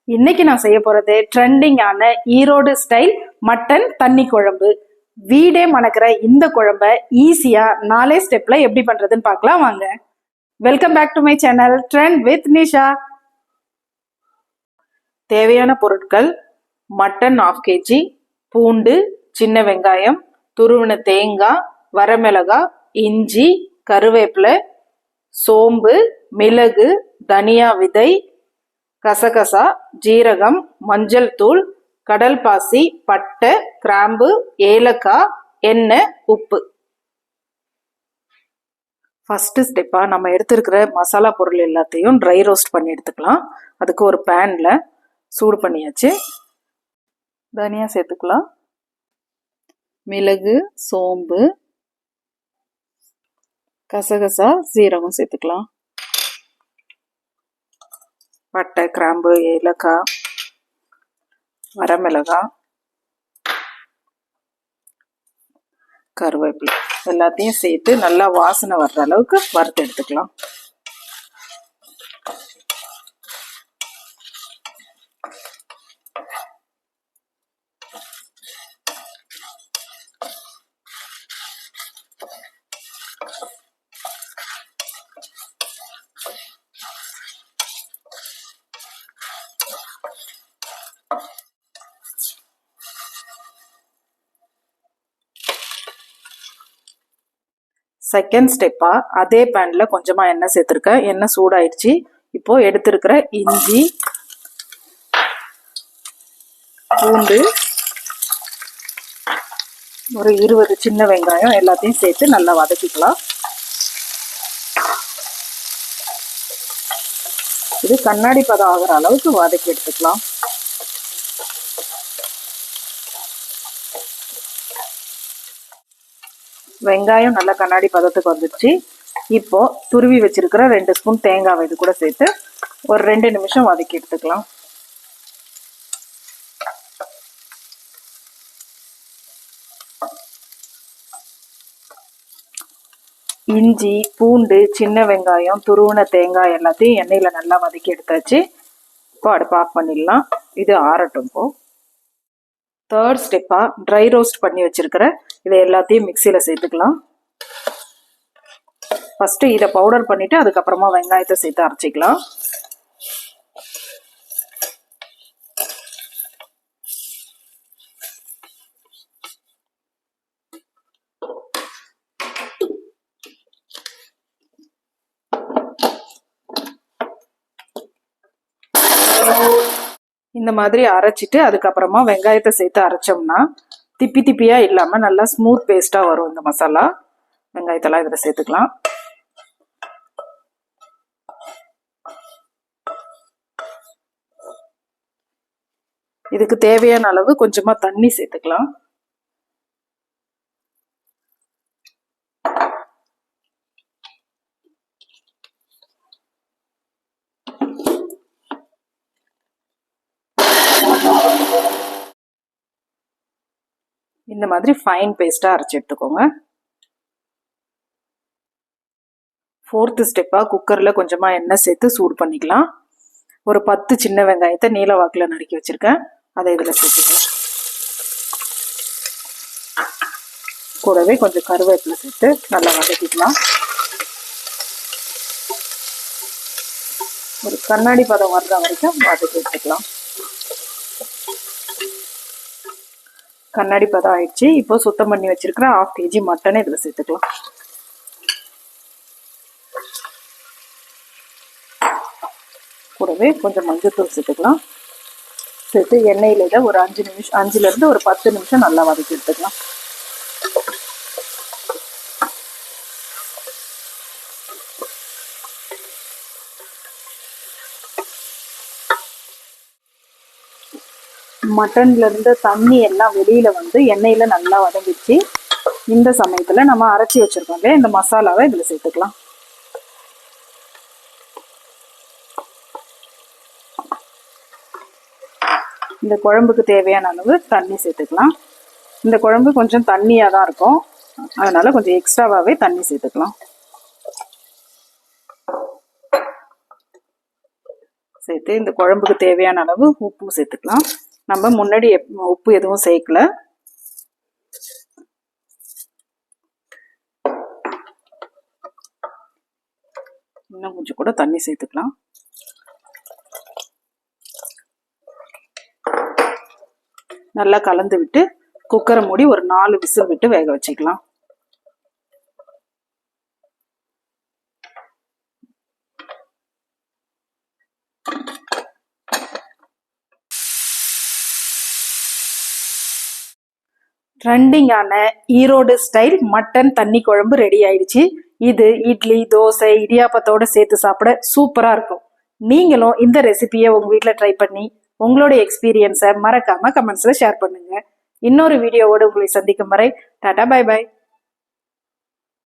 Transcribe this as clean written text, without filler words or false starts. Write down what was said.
இன்னைக்கு நான் செய்ய போறது ட்ரெண்டிங்கான ஈரோடு ஸ்டைல் மட்டன் தண்ணி குழம்பு. வீடே மணக்கிற இந்த குழம்ப ஈஸியா 4 ஸ்டெப்ல எப்படி பண்றதுன்னு பார்க்கலாம் வாங்க. Welcome back to my channel trend with Nisha. தேவையான பொருட்கள்: மட்டன் 1/2 kg, பூண்டு, சின்ன வெங்காயம், துருவின தேங்காய், வரமிளகாய், இஞ்சி, கருவேப்பிலை, சோம்பு, மிளகு, தனியா விதை, கசகசா, ஜீரகம், மஞ்சள் தூள், கடல் பாசி, பட்டை, கிராம்பு, ஏலக்காய், எண்ணெய், உப்பு. ஃபர்ஸ்ட் ஸ்டெப்பா நம்ம எடுத்துருக்கிற மசாலா பொருள் எல்லாத்தையும் ட்ரை ரோஸ்ட் பண்ணி எடுத்துக்கலாம். அதுக்கு ஒரு பேன்ல சூடு பண்ணியாச்சு. தனியா சேர்த்துக்கலாம், மிளகு, சோம்பு, கசகசா, ஜீரகம் சேர்த்துக்கலாம், பட்டை, கிராம்பு, ஏலக்காய், வரமிளகாய், கருவேப்பிலை எல்லாத்தையும் சேர்த்து நல்லா வாசனை வர்ற அளவுக்கு வறுத்து எடுத்துக்கலாம். செகண்ட் ஸ்டெப்பா அதே பேன்ல கொஞ்சமா எண்ணெய் சேர்த்துருக்கேன். எண்ணெய் சூடாயிடுச்சு. இப்போ எடுத்திருக்கிற இஞ்சி, பூண்டு, ஒரு 20 சின்ன வெங்காயம் எல்லாத்தையும் சேர்த்து நல்லா வதக்கிக்கலாம். இது கண்ணாடி பதம் ஆகிற அளவுக்கு வதக்கி எடுத்துக்கலாம். வெங்காயம் நல்லா கண்ணாடி பதத்துக்கு வந்துடுச்சு. இப்போ துருவி வச்சிருக்கிற 2 ஸ்பூன் தேங்காய் இது கூட சேர்த்து ஒரு 2 நிமிஷம் வதக்கி எடுத்துக்கலாம். இஞ்சி, பூண்டு, சின்ன வெங்காயம், துருவின தேங்காய் எல்லாத்தையும் எண்ணெயில நல்லா வதக்கி எடுத்தாச்சு. இப்போ அடுப்பு ஆஃப் பண்ணிடலாம். இது ஆறட்டும். இப்போ தேர்ட் ஸ்டெப்பா ட்ரை ரோஸ்ட் பண்ணி வச்சிருக்கிற இதை எல்லாத்தையும் மிக்சியில சேர்த்துக்கலாம். ஃபர்ஸ்ட் இதை பவுடர் பண்ணிட்டு அதுக்கப்புறமா வெங்காயத்தை சேர்த்து அரைச்சிக்கலாம். இந்த மாதிரி அரைச்சிட்டு அதுக்கப்புறமா வெங்காயத்தை சேர்த்து அரைச்சோம்னா திப்பி திப்பியா இல்லாம நல்லா ஸ்மூத் பேஸ்டா வரும் இந்த மசாலா. வெங்காயத்தெல்லாம் இதில் சேர்த்துக்கலாம். இதுக்கு தேவையான அளவு கொஞ்சமா தண்ணி சேர்த்துக்கலாம். இந்த மாதிரி ஃபைன் பேஸ்டா அரைச்சி எடுத்துக்கோங்க. ஃபோர்த் ஸ்டெப்பா குக்கர்ல கொஞ்சமா எண்ணெய் சேர்த்து சூடு பண்ணிக்கலாம். ஒரு 10 சின்ன வெங்காயத்தை நீல வாக்குல நறுக்கி வச்சிருக்கேன். அதை இதுல சேர்த்துக்கலாம். கூடவே கொஞ்சம் கருவேப்பிலை சேர்த்து நல்லா வதக்கிக்கலாம். ஒரு கண்ணாடி பதம் வர்ற வரைக்கும் வதக்கி எடுத்துக்கலாம். கண்ணாடி பதம் ஆயிடுச்சு. இப்போ சுத்தம் பண்ணி வச்சிருக்கிற 1/2 kg மட்டனை இதுல சேர்த்துக்கலாம். கூடவே கொஞ்சம் மஞ்சள் தூள் சேர்த்துக்கலாம். சேர்த்து எண்ணெயில இதை ஒரு 5 இருந்து ஒரு 10 நிமிஷம் நல்லா வதக்கி எடுத்துக்கலாம். மட்டன்ல இருந்து தண்ணி எல்லாம் வெளியில வந்து எண்ணெயில நல்லா வதங்கிடுச்சு. இந்த சமயத்துல நம்ம அரைச்சி வச்சிருக்கோம் இல்லையா இந்த மசாலாவை இதுல சேர்த்துக்கலாம். இந்த குழம்புக்கு தேவையான அளவு தண்ணி சேர்த்துக்கலாம். இந்த குழம்பு கொஞ்சம் தண்ணியா தான் இருக்கும், அதனால கொஞ்சம் எக்ஸ்ட்ராவாவே தண்ணி சேர்த்துக்கலாம். சேர்த்து இந்த குழம்புக்கு தேவையான அளவு உப்பு சேர்த்துக்கலாம். நம்ம முன்னாடி உப்பு எதுவும் சேர்க்கல. இன்னும் கொஞ்சம் கூட தண்ணி சேர்த்துக்கலாம். நல்லா கலந்து விட்டு குக்கரை மூடி ஒரு 4 விசில் விட்டு வேக வச்சுக்கலாம். ட்ரெண்டிங்கான ஈரோடு ஸ்டைல் மட்டன் தண்ணி குழம்பு ரெடி ஆயிடுச்சு. இது இட்லி, தோசை, இடியாப்பத்தோட சேர்த்து சாப்பிட சூப்பரா இருக்கும். நீங்களும் இந்த ரெசிபியை உங்க வீட்டில் ட்ரை பண்ணி உங்களோட எக்ஸ்பீரியன்ஸை மறக்காம கமெண்ட்ஸ்ல ஷேர் பண்ணுங்க. இன்னொரு வீடியோவோடு உங்களை சந்திக்கும் வரை டாடா, பை பை.